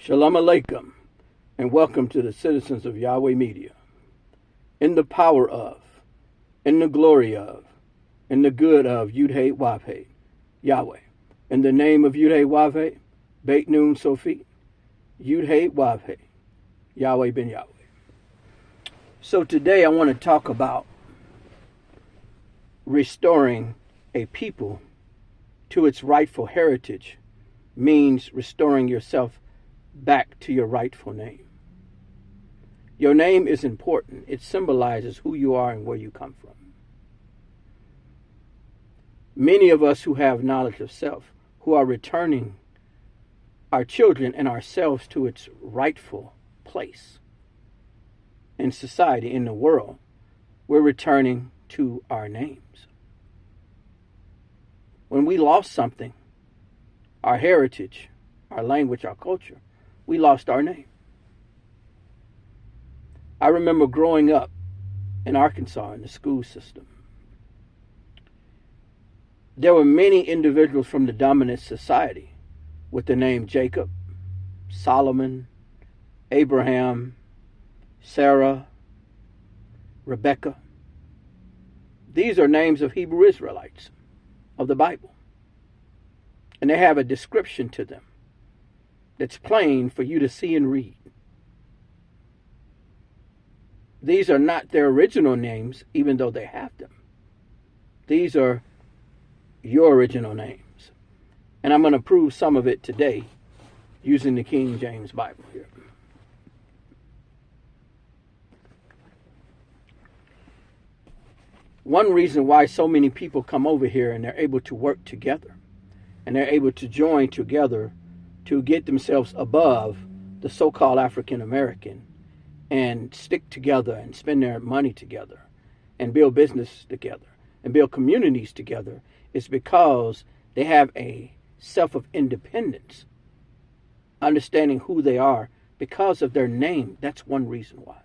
Shalom Alaikum, and welcome to the citizens of Yahweh Media. In the power of, in the glory of, in the good of YHWH, Yahweh. In the name of YHWH, Beit Nun Sophie, YHWH, Yahweh ben Yahweh. So today I want to talk about restoring a people to its rightful heritage means restoring yourself back to your rightful name. Your name is important. It symbolizes who you are and where you come from. Many of us who have knowledge of self, who are returning our children and ourselves to its rightful place in society, in the world, we're returning to our names. When we lost something, our heritage, our language, our culture, we lost our name. I remember growing up in Arkansas in the school system. There were many individuals from the dominant society with the name Jacob, Solomon, Abraham, Sarah, Rebekah. These are names of Hebrew Israelites of the Bible. And they have a description to them that's plain for you to see and read. These are not their original names, even though they have them. These are your original names. And I'm going to prove some of it today using the King James Bible here. One reason why so many people come over here and they're able to work together and they're able to join together to get themselves above the so-called African American and stick together and spend their money together and build business together and build communities together is because they have a self of independence, understanding who they are because of their name. That's one reason why.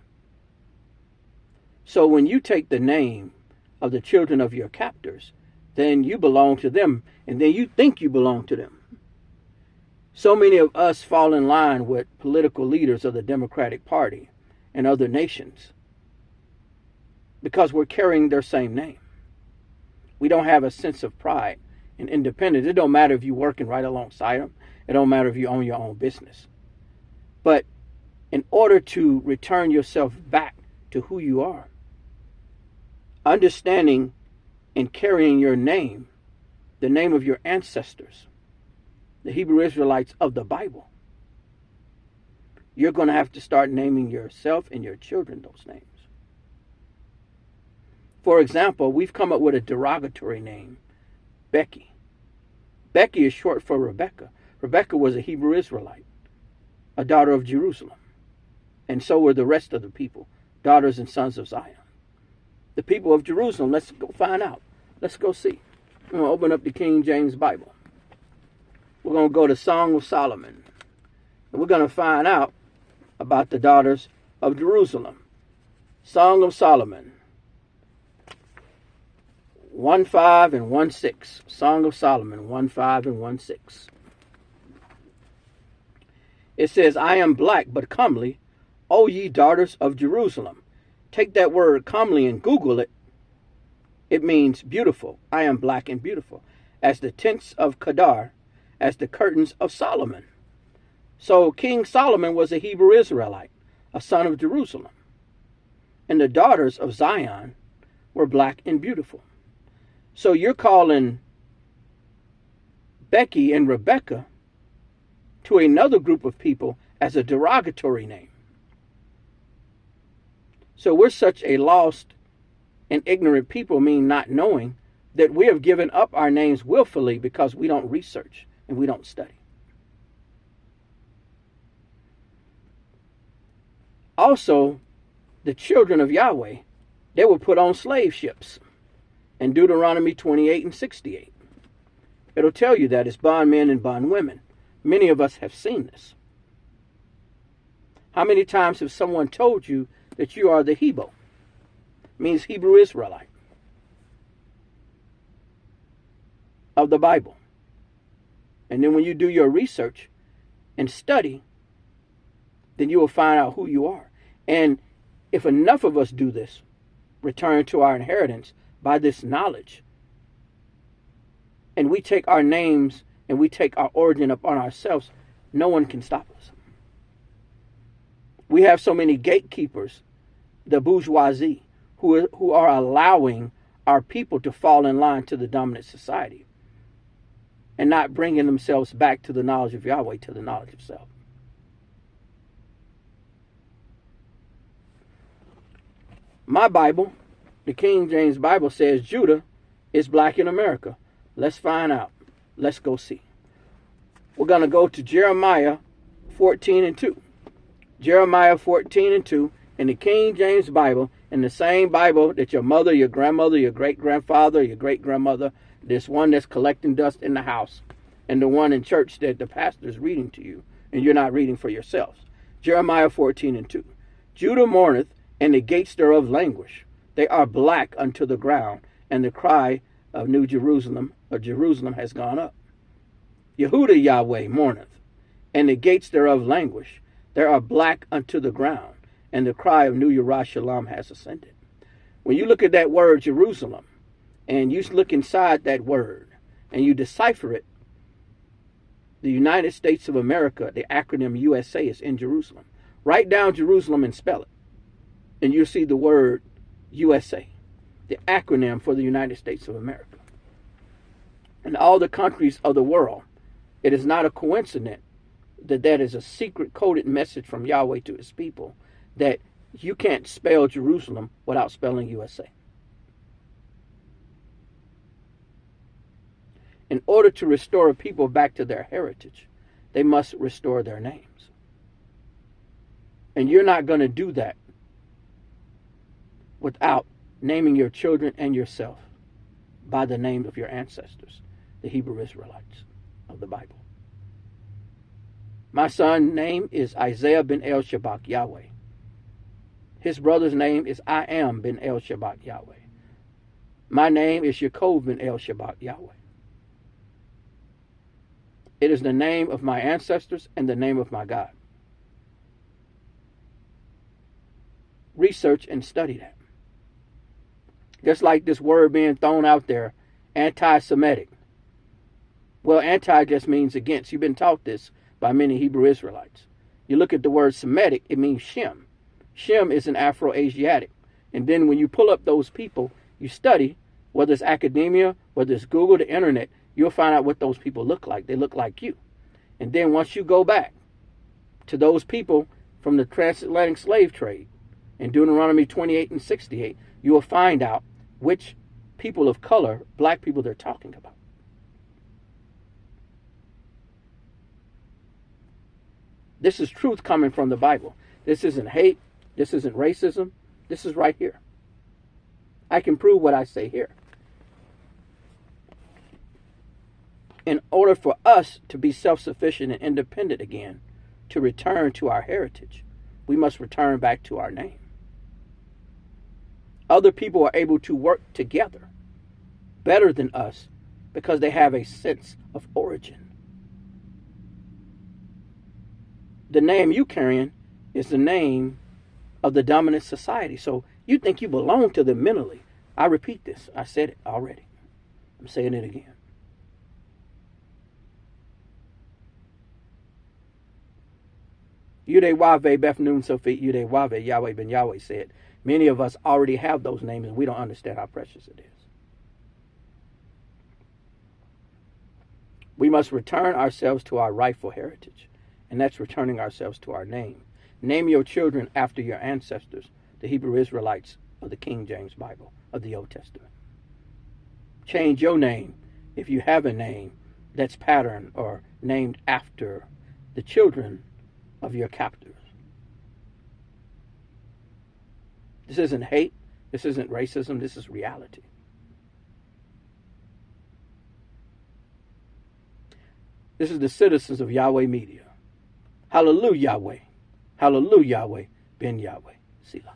So when you take the name of the children of your captors, then you belong to them, and then you think you belong to them. So many of us fall in line with political leaders of the Democratic Party and other nations because we're carrying their same name. We don't have a sense of pride and independence. It don't matter if you're working right alongside them. It don't matter if you own your own business. But in order to return yourself back to who you are, understanding and carrying your name, the name of your ancestors, the Hebrew Israelites of the Bible, you're going to have to start naming yourself and your children those names. For example, we've come up with a derogatory name, Becky. Becky is short for Rebekah. Rebekah was a Hebrew Israelite, a daughter of Jerusalem. And so were the rest of the people, daughters and sons of Zion. The people of Jerusalem, let's go find out. Let's go see. I'm going to open up the King James Bible. We're going to go to Song of Solomon. And we're going to find out about the daughters of Jerusalem. Song of Solomon. 1:5 and 1:6. Song of Solomon 1:5 and 1:6. It says, I am black but comely, O ye daughters of Jerusalem. Take that word comely and Google it. It means beautiful. I am black and beautiful. As the tents of Kedar, as the curtains of Solomon. So King Solomon was a Hebrew Israelite, a son of Jerusalem. And the daughters of Zion were black and beautiful. So you're calling Becky and Rebekah to another group of people as a derogatory name. So we're such a lost and ignorant people, mean not knowing, that we have given up our names willfully because we don't research and we don't study. Also, the children of Yahweh, they were put on slave ships in Deuteronomy 28 and 68. It'll tell you that it's bondmen and bondwomen. Many of us have seen this. How many times have someone told you that you are the Hebrew? Means Hebrew Israelite of the Bible. And then when you do your research and study, then you will find out who you are. And if enough of us do this, return to our inheritance by this knowledge, and we take our names and we take our origin upon ourselves, no one can stop us. We have so many gatekeepers, the bourgeoisie, who are allowing our people to fall in line to the dominant society and not bringing themselves back to the knowledge of Yahweh, to the knowledge of self. My Bible, the King James Bible, says Judah is black in America. Let's find out. Let's go see. We're going to go to Jeremiah 14:2. Jeremiah 14:2 in the King James Bible, in the same Bible that your mother, your grandmother, your great-grandfather, your great-grandmother, this one that's collecting dust in the house, and the one in church that the pastor is reading to you, and you're not reading for yourselves. Jeremiah 14:2. Judah mourneth, and the gates thereof languish. They are black unto the ground, and the cry of New Jerusalem, or Jerusalem, has gone up. YAHUDAH-YAHWEH mourneth, and the gates thereof languish. They are black unto the ground, and the cry of New Jerusalem has ascended. When you look at that word Jerusalem, and you look inside that word, and you decipher it, the United States of America, the acronym USA, is in Jerusalem. Write down Jerusalem and spell it, and you'll see the word USA, the acronym for the United States of America. In all the countries of the world, it is not a coincidence that is a secret coded message from Yahweh to his people, that you can't spell Jerusalem without spelling USA. In order to restore a people back to their heritage, they must restore their names. And you're not going to do that without naming your children and yourself by the name of your ancestors, the Hebrew Israelites of the Bible. My son's name is Isaiah ben El Shabbat Yahweh. His brother's name is I am ben El Shabbat Yahweh. My name is Yah-Kov ben El Shabbat Yahweh. It is the name of my ancestors and the name of my God. Research and study that. Just like this word being thrown out there, anti-Semitic. Well, anti just means against. You've been taught this by many Hebrew Israelites. You look at the word Semitic, it means Shem. Shem is an Afro-Asiatic. And then when you pull up those people, you study, whether it's academia, whether it's Google, the internet, you'll find out what those people look like. They look like you. And then once you go back to those people from the transatlantic slave trade, in Deuteronomy 28 and 68, you will find out which people of color, black people, they're talking about. This is truth coming from the Bible. This isn't hate. This isn't racism. This is right here. I can prove what I say here. In order for us to be self-sufficient and independent again, to return to our heritage, we must return back to our name. Other people are able to work together better than us because they have a sense of origin. The name you carrying is the name of the dominant society. So you think you belong to them mentally. I repeat this. I said it already. I'm saying it again. YHWH, Beth Nun Sophie, YHWH, Yahweh ben Yahweh said, many of us already have those names and we don't understand how precious it is. We must return ourselves to our rightful heritage, and that's returning ourselves to our name. Name your children after your ancestors, the Hebrew Israelites of the King James Bible of the Old Testament. Change your name if you have a name that's patterned or named after the children of your captors. This isn't hate. This isn't racism. This is reality. This is the citizens of Yahweh Media. Hallelujah, Yahweh. Hallelujah, Yahweh. Ben Yahweh. Selah.